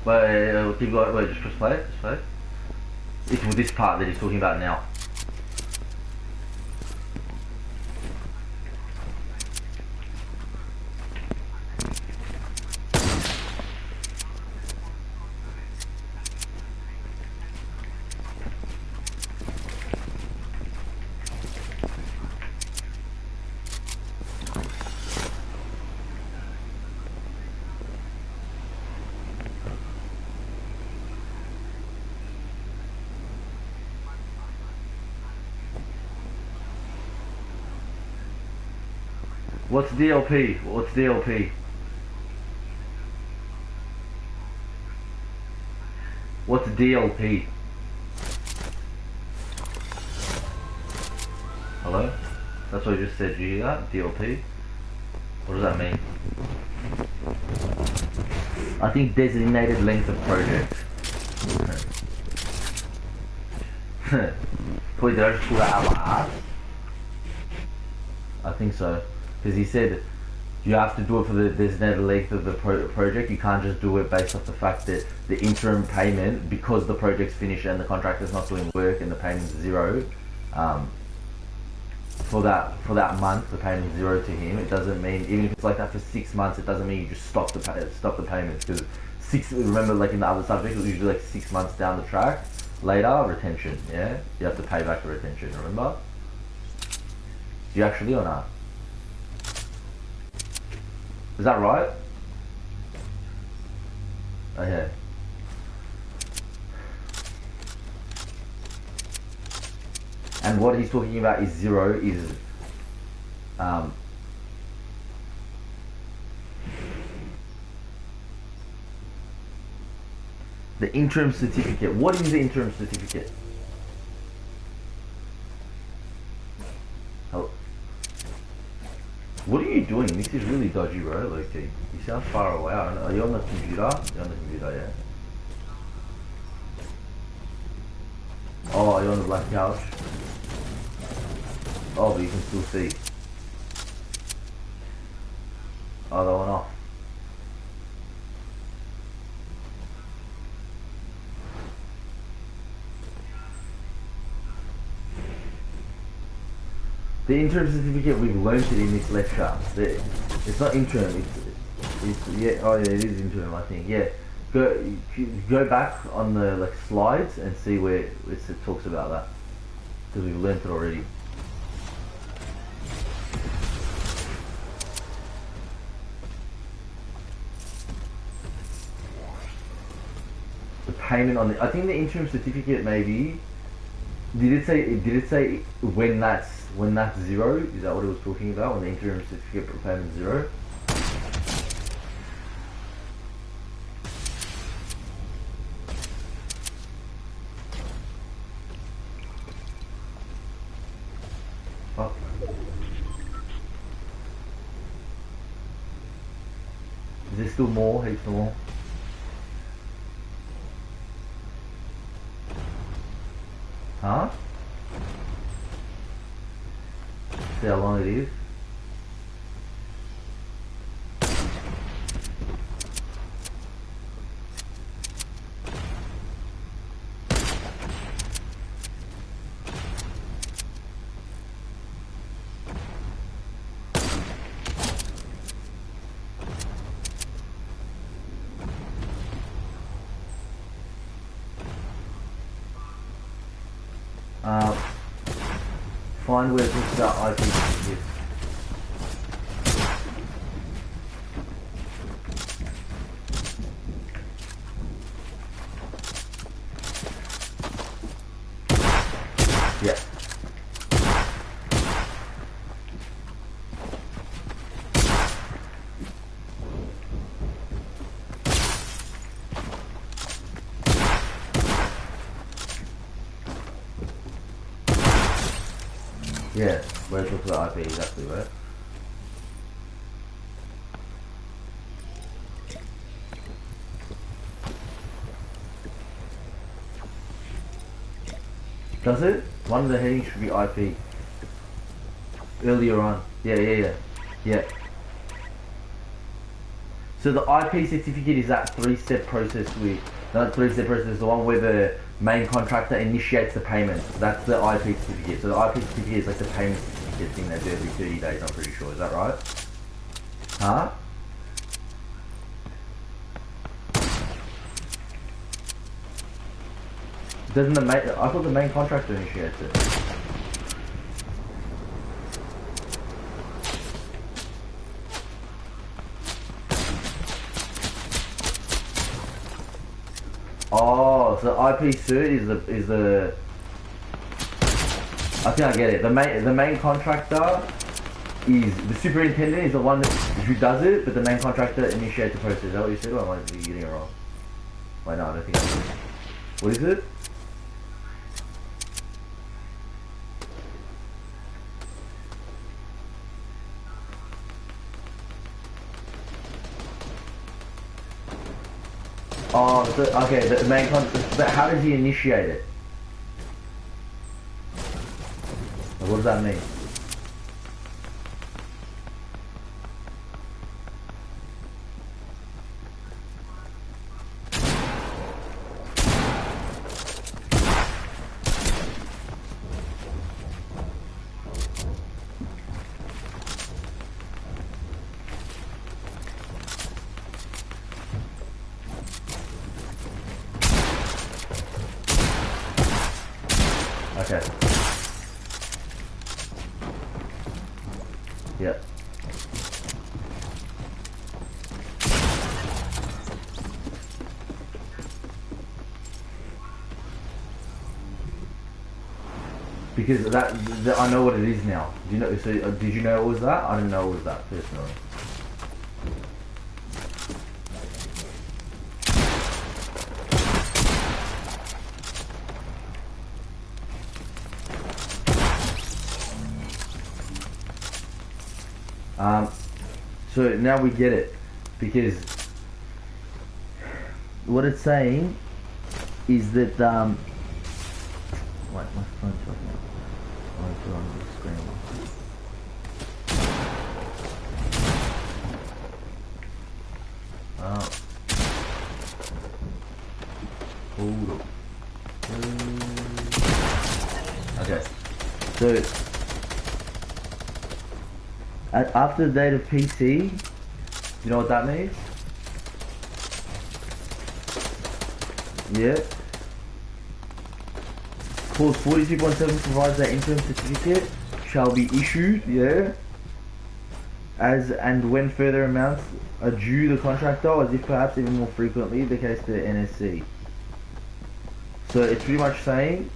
Keep going. Wait, just press play. Just play. It's with this part that he's talking about now. What's DLP? What's DLP? What's DLP? Hello? That's what I just said. Did you hear that? DLP? What does that mean? I think designated length of project. Wait, did I just pull that out of my ass? I think so. Because he said you have to do it for the designated length of the project. You can't just do it based off the fact that the interim payment, because the project's finished and the contractor's not doing work and the payment's zero, for that month the payment's zero to him. It doesn't mean, even if it's like that for 6 months, it doesn't mean you just stop the payments. Because remember, like in the other subject, it was usually like 6 months down the track. Later, retention. Yeah, you have to pay back the retention. Remember? Do you actually or not? Is that right? Okay. And what he's talking about is zero is the interim certificate. What is the interim certificate? What are you doing? This is really dodgy, bro. Like, you sound far away. Are you on the computer? You're on the computer, yeah. Oh, are you on the black couch? Oh, but you can still see. Oh, that went off. The interim certificate, we've learned it in this lecture. It's not interim. It's yeah. Oh yeah, it is interim. I think. Yeah. Go back on the like slides and see where it talks about that, because we've learned it already. The payment on the. I think the interim certificate maybe. Did it say when that's zero? Is that what it was talking about? When the interim certificate payment is zero? Fuck. Is there still more? Heaps more? Huh? See how long it is? Find where it talks about IP certificates. Yeah. Yeah, where it talks about IP, exactly, right? Does it? One of the headings should be IP. Earlier on. Yeah. So the IP certificate is that three-step process that three-step process is the one where the main contractor initiates the payment. That's the IP certificate. So the IP certificate is like the payment certificate thing they do every 30 days, I'm pretty sure. Is that right? Huh? Doesn't the main... I thought the main contractor initiates it. Oh, so IP cert is the I think I get it. The main contractor is the superintendent is the one who does it, but the main contractor initiates the process. Is that what you said, or am I getting it wrong? Wait, no, I don't think I did. What is it? Oh, so, okay, the main but how does he initiate it? What does that mean? Okay. Yeah. Because that I know what it is now. Do you know? So did you know it was that? I didn't know it was that personally. So now we get it, because what it's saying is that wait, my phone's talking. I want to put on the screen. Hold up. Okay, so. After the date of PC, you know what that means? Yeah. Clause 42.7 provides that interim certificate shall be issued, yeah, as and when further amounts are due the contractor, as if perhaps even more frequently the case to NSC. So it's pretty much saying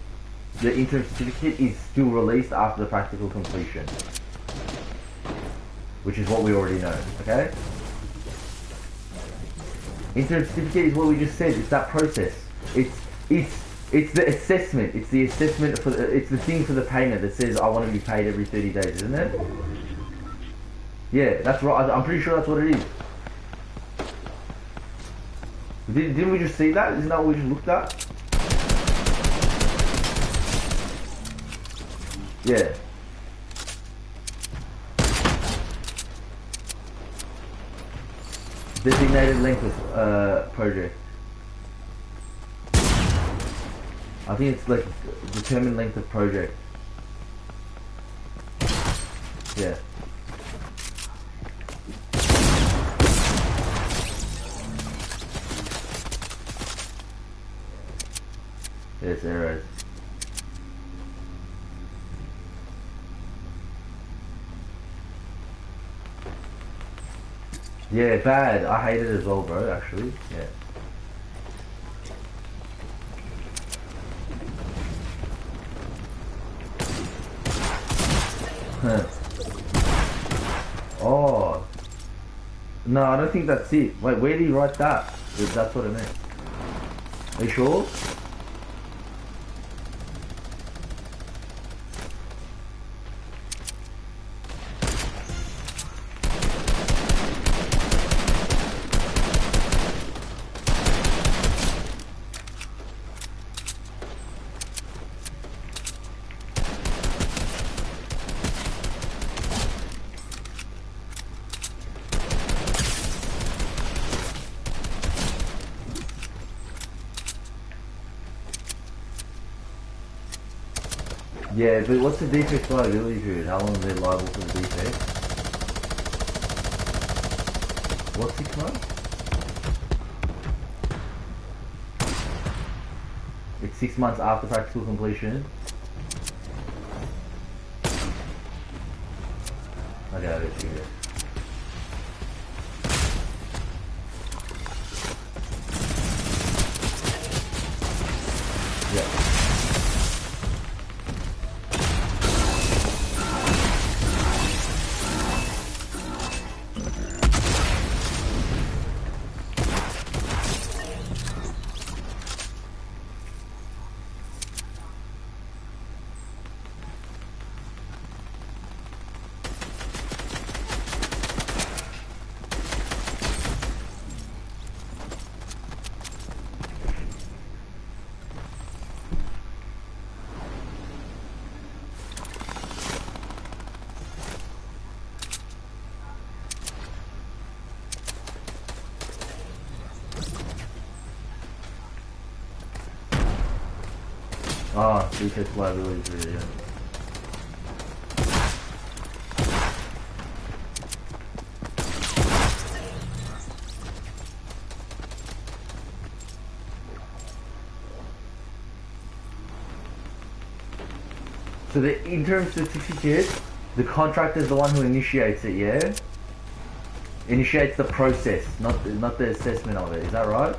the interim certificate is still released after the practical completion, which is what we already know, okay? Interim certificate is what we just said. It's that process. It's the assessment. It's the assessment for it's the thing for the payment that says I want to be paid every 30 days, isn't it? Yeah, that's right. I'm pretty sure that's what it is. Didn't we just see that? Isn't that what we just looked at? Yeah. Designated length of project. I think it's like determined length of project. Yeah. Yes, arrows. Yeah, bad. I hate it as well, bro, actually. Yeah. Oh. No, I don't think that's it. Wait, where did he write that? That's what it meant. Are you sure? Yeah, but what's the defect liability period? How long are they liable for the defect? What, 6 months? It's 6 months after practical completion. Okay, I'll get you there. Yeah. Ah, defect liability period, yeah. So the interim certificate, the contractor is the one who initiates it, yeah? Initiates the process, not the assessment of it. Is that right?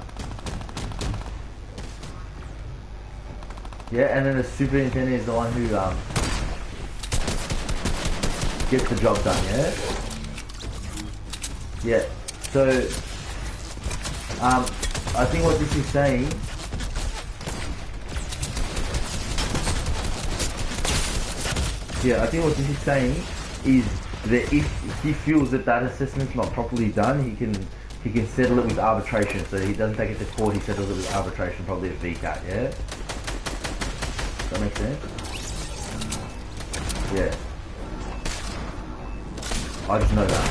Yeah, and then the superintendent is the one who gets the job done, yeah? Yeah. So I think what this is saying, is that if he feels that that assessment's not properly done, he can settle it with arbitration. So he doesn't take it to court, he settles it with arbitration, probably a VCAT, yeah? Does that make sense? Yeah. I just know that.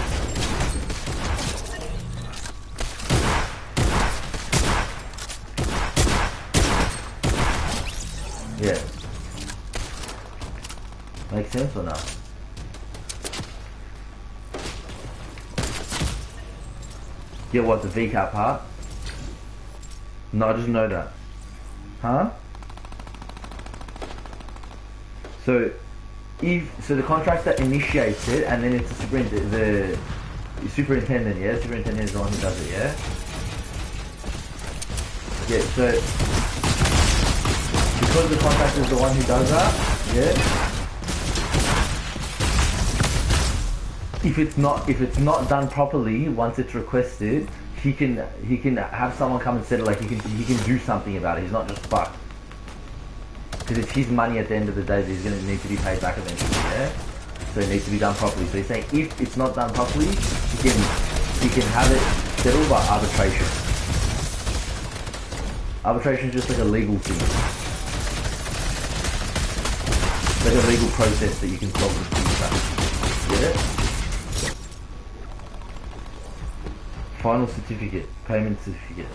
Yeah. Make sense or not? Get what, the VCAT part? No, I just know that. Huh? So the contractor initiates it, and then it's the superintendent, yeah? The superintendent is the one who does it, yeah? Yeah, so because the contractor is the one who does that, yeah? If it's not done properly, once it's requested, he can have someone come and settle, like he can do something about it. He's not just fucked. Because it's his money at the end of the day that he's going to need to be paid back eventually, yeah? So it needs to be done properly. So he's saying if it's not done properly, he can have it settled by arbitration. Arbitration is just like a legal thing. It's like a legal process that you can solve the things. Yeah? Final certificate, payment certificate.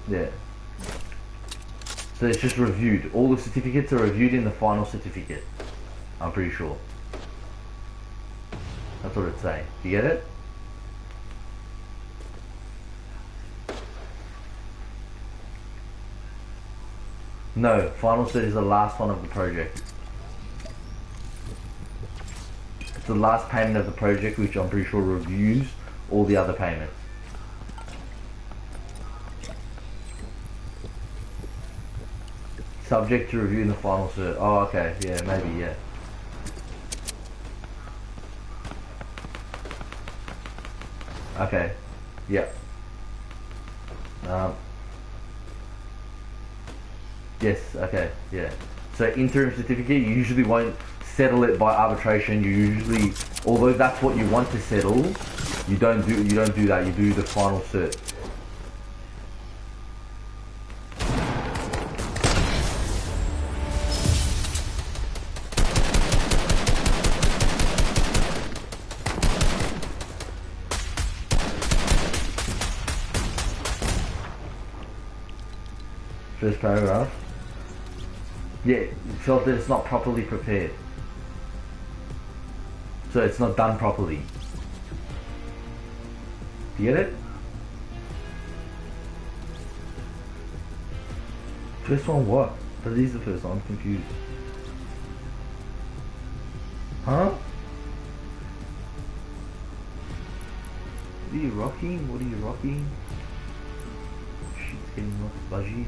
Yeah. So it's just reviewed. All the certificates are reviewed in the final certificate. I'm pretty sure. That's what it's saying. You get it? No, final cert is the last one of the project. It's the last payment of the project, which I'm pretty sure reviews all the other payments. Subject to review in the final cert. Oh, okay. Yeah, maybe, yeah. Okay. Yeah. Yes, okay, yeah. So interim certificate, you usually won't settle it by arbitration. You usually, although that's what you want to settle, you don't do that. You do the final cert. First paragraph. Yeah, felt that it's not properly prepared. So it's not done properly. Do you get it? First one what? But it is the first one, I'm confused. Huh? What are you rocking? What are you rocking? Shit's getting all fuzzy.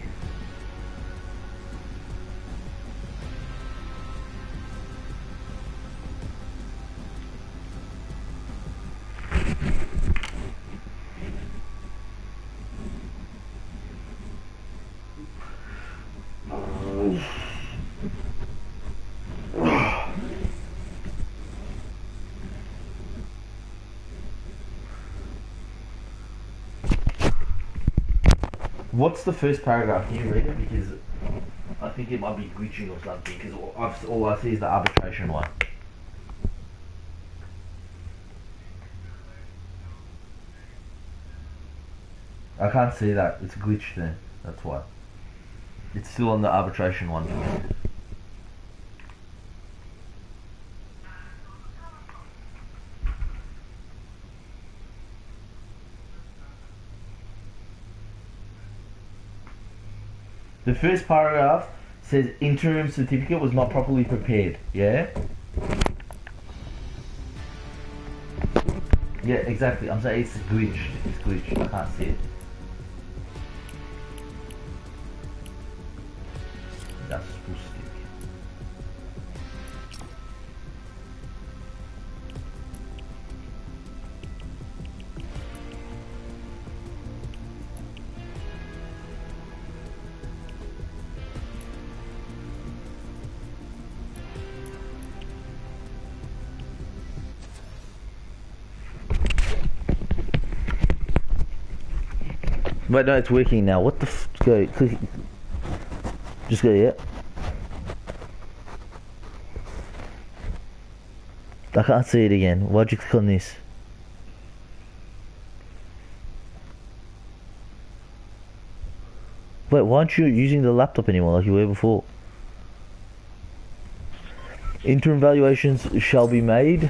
What's the first paragraph? Can you read it? Because I think it might be glitching or something. Because all I see is the arbitration one. I can't see that. It's glitched then. That's why. It's still on the arbitration one for me. The first paragraph says interim certificate was not properly prepared. Yeah? Yeah, exactly. I'm saying it's glitched. It's glitched. I can't see it. That's supposed to stick. Wait, no, it's working now. What the f... Go, click... Just go, yeah. I can't see it again. Why'd you click on this? Wait, why aren't you using the laptop anymore like you were before? Interim valuations shall be made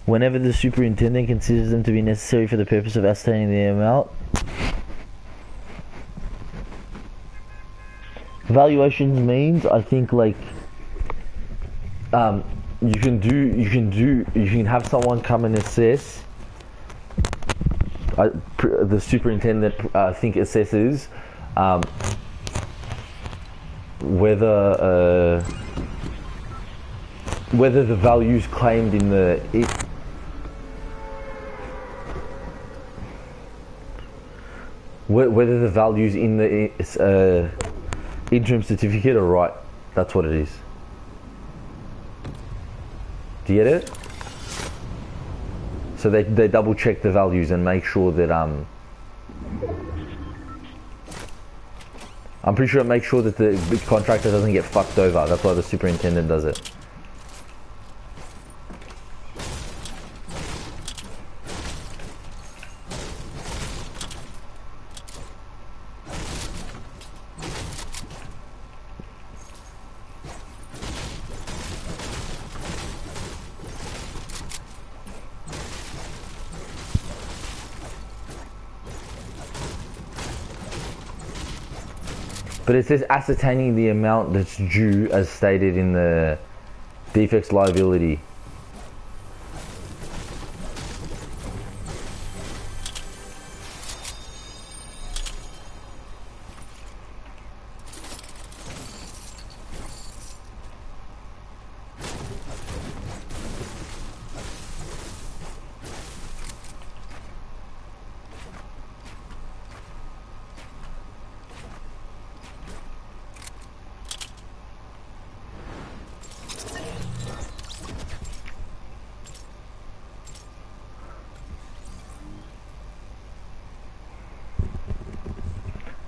whenever the superintendent considers them to be necessary for the purpose of ascertaining the amount. Valuations means, I think, like, you can have someone come and assess. The superintendent, I think, assesses whether the values claimed in the whether the values in the interim certificate are right. That's what it is. Do you get it? So they double check the values and make sure that I'm pretty sure it makes sure that the contractor doesn't get fucked over. That's why the superintendent does it. But it says ascertaining the amount that's due as stated in the defects liability.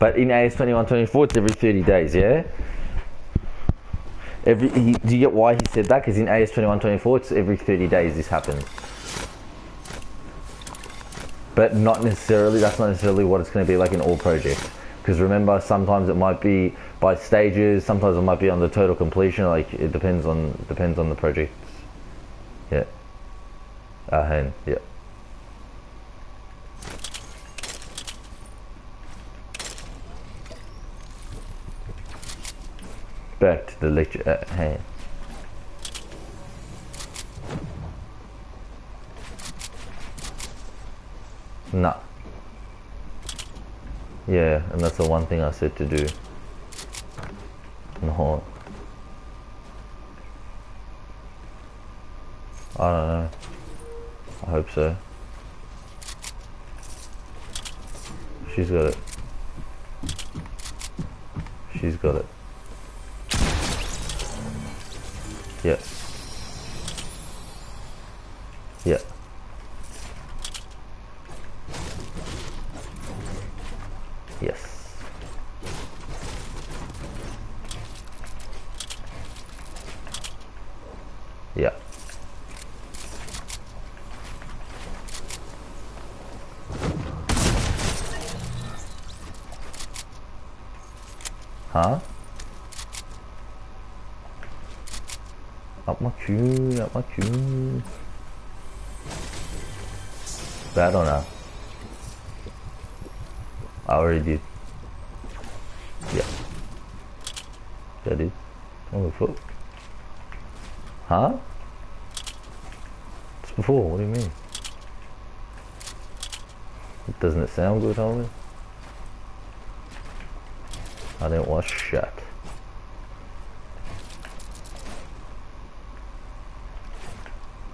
But in AS 2124, it's every 30 days, yeah? Do you get why he said that? Because in AS 2124, it's every 30 days this happens. But not necessarily, that's not necessarily what it's going to be like in all projects. Because remember, sometimes it might be by stages, sometimes it might be on the total completion. Like it depends on the project. Yeah. Hand. Yeah. Back to the lecture at hand. Nah. Yeah, and that's the one thing I said to do. No. I don't know. I hope so. She's got it. She's got it. Yeah. Yeah. Yes. Yeah. Huh? Up my queue, up my queue. Bad or not? I already did. Yeah. Yeah, I did. Oh, fuck. Huh? It's before, what do you mean? Doesn't it sound good, homie? I didn't watch shit.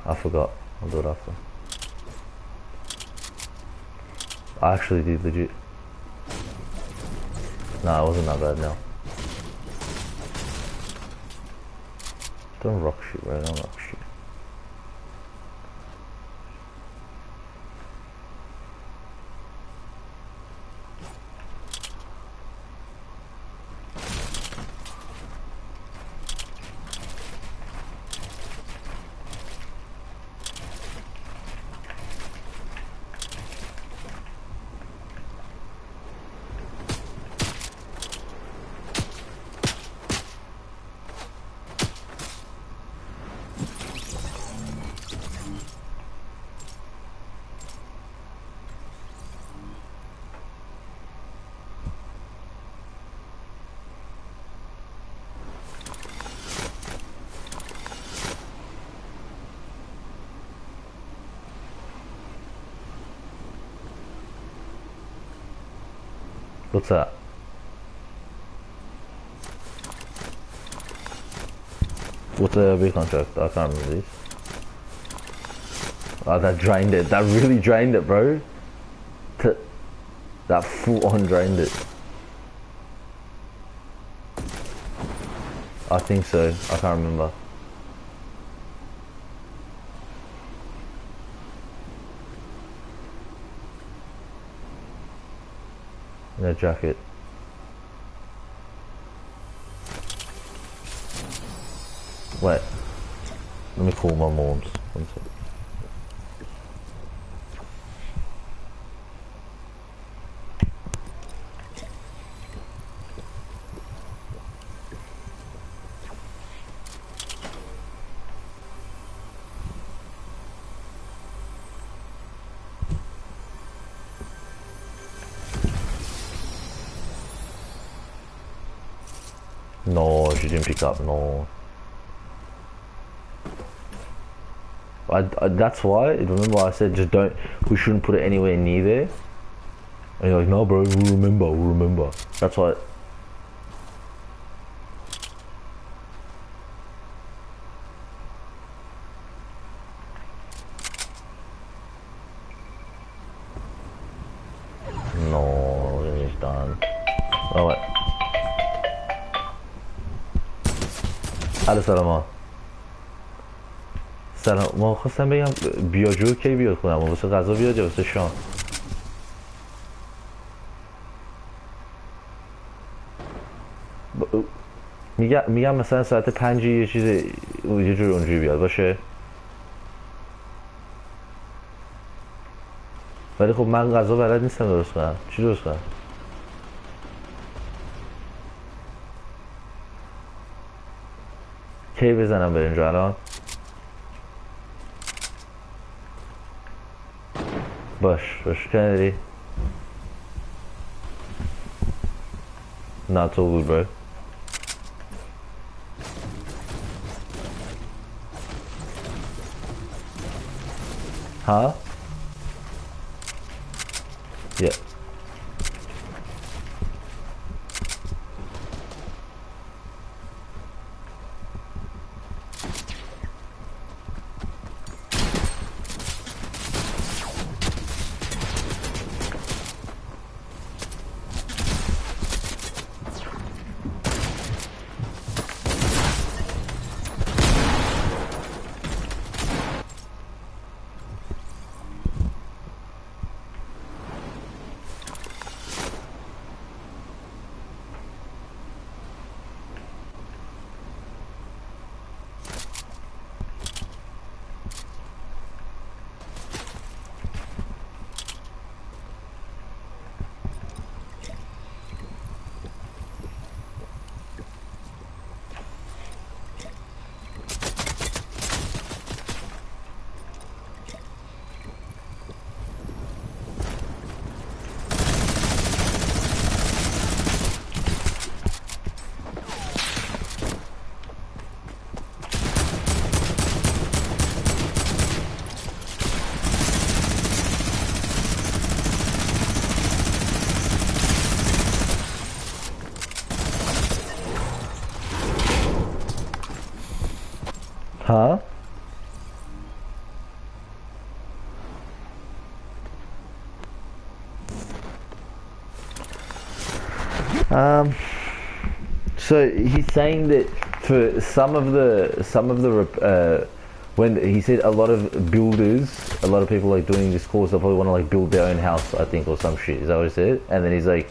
I forgot. I'll do it after. I actually did legit. Nah, it wasn't that bad now. Don't rock shit, bro. Don't rock shit. What's that? What's the big contract? I can't remember these. Oh, that drained it. That really drained it, bro. That full on drained it. I think so. I can't remember. No jacket. Wait. Let me call my moms. One sec. No, she didn't pick up, no. That's why, remember I said just don't, we shouldn't put it anywhere near there. And you're like, no bro, we'll remember. That's why. No, it's done. Oh wait. سلام سلام ما خواستم بگم بیاجور کی بیاد خودم واسه غذا بیاد یا واسه شام میگم مثلا ساعت 5 یه چیز یه جور اونجوری بیاد باشه ولی خب من غذا بلد نیستم درست کنم چی درست کنم چی بزنم به اینجا الان؟ باش کندی. Not so good, bro. Huh? Yeah. Huh? So he's saying that for some of the when he said a lot of builders, a lot of people like doing this course, they probably want to like build their own house, I think, or some shit. Is that what he said? And then he's like,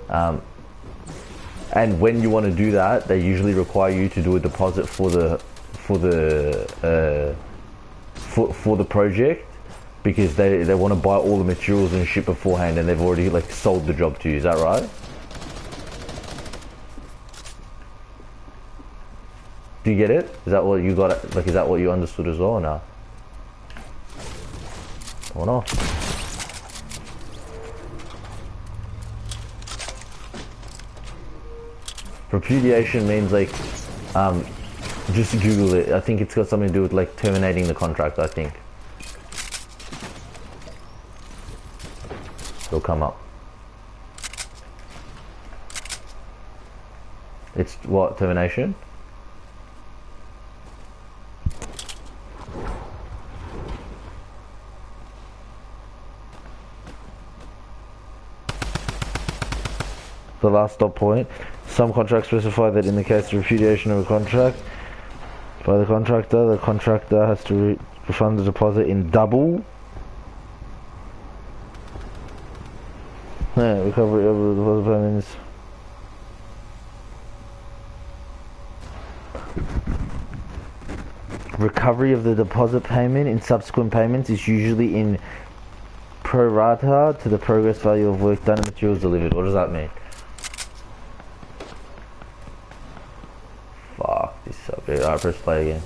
and when you want to do that, they usually require you to do a deposit for the project, because they want to buy all the materials and shit beforehand, and they've already like sold the job to you. Is that right? Do you get it? Is that what you got? Like, is that what you understood as well, or no? Or not? Repudiation means like, just Google it. I think it's got something to do with like terminating the contract, I think. It'll come up. It's what, termination? The last stop point. Some contracts specify that in the case of repudiation of a contract by the contractor has to refund the deposit in double. Yeah, recovery of the deposit payments. Recovery of the deposit payment in subsequent payments is usually in pro rata to the progress value of work done and materials delivered. What does that mean? Fuck, this is so big. Alright, press play again.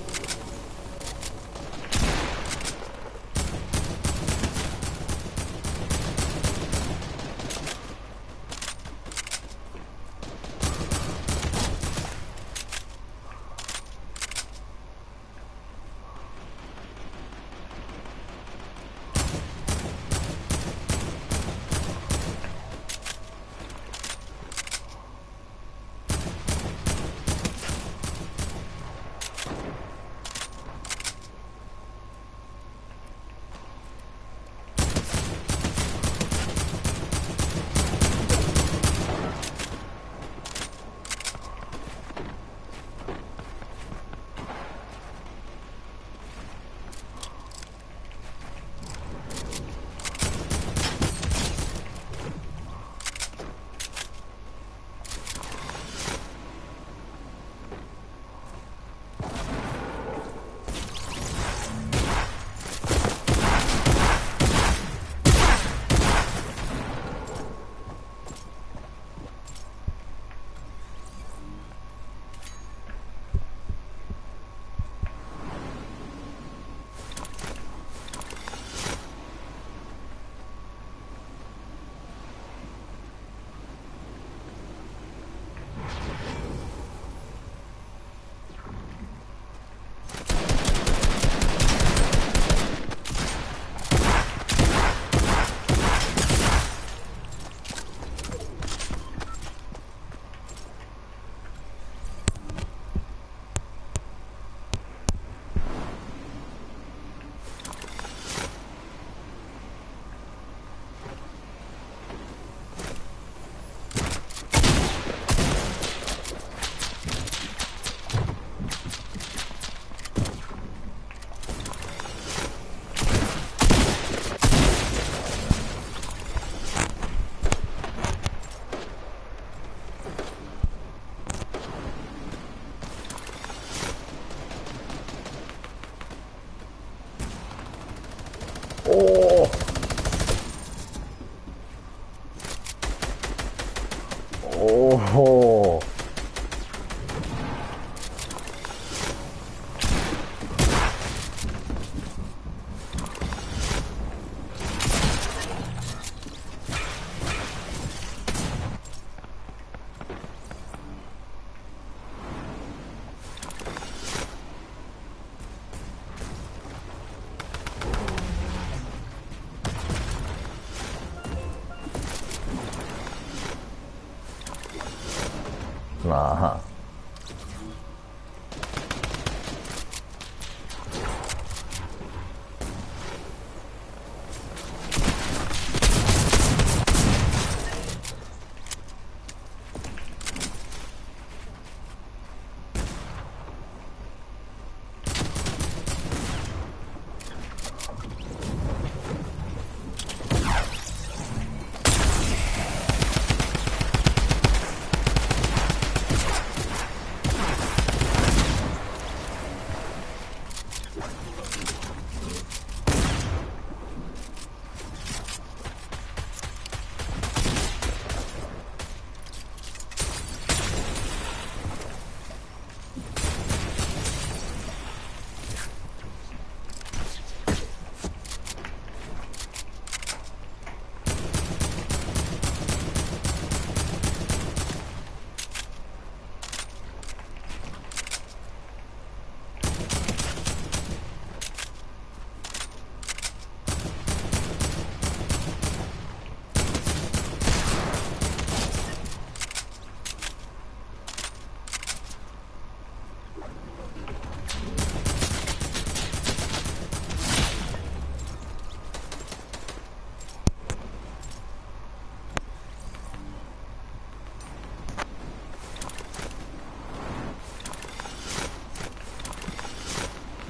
Nah.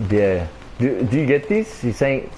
Yeah. Do you get this? He's saying...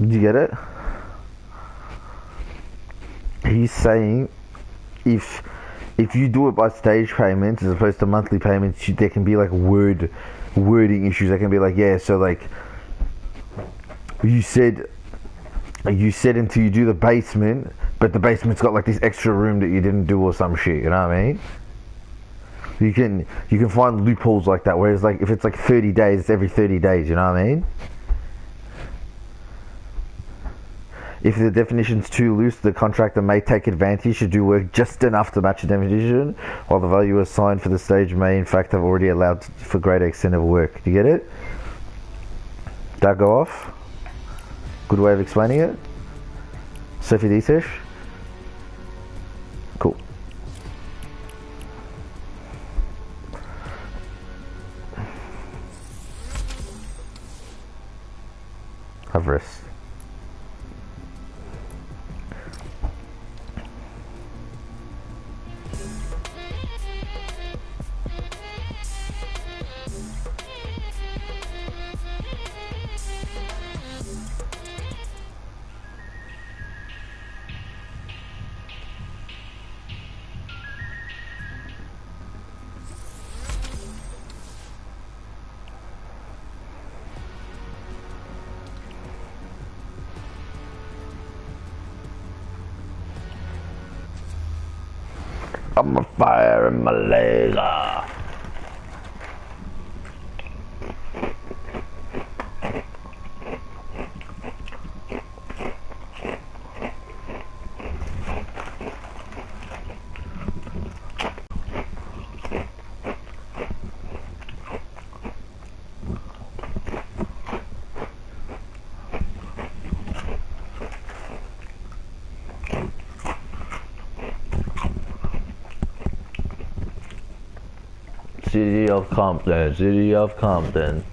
Did you get it? He's saying if you do it by stage payments as opposed to monthly payments, there can be like wording issues. There can be like, yeah, so like you said until you do the basement, but the basement's got like this extra room that you didn't do or some shit. You know what I mean? You can find loopholes like that. Whereas like if it's like 30 days, it's every 30 days. You know what I mean? If the definition's too loose, the contractor may take advantage to do work just enough to match the definition, while the value assigned for the stage may in fact have already allowed for greater extent of work. Do you get it? That go off? Good way of explaining it? Sophie Disesh? Cool. Have rest. I'm a fire in my laser. City of Compton, City of Compton.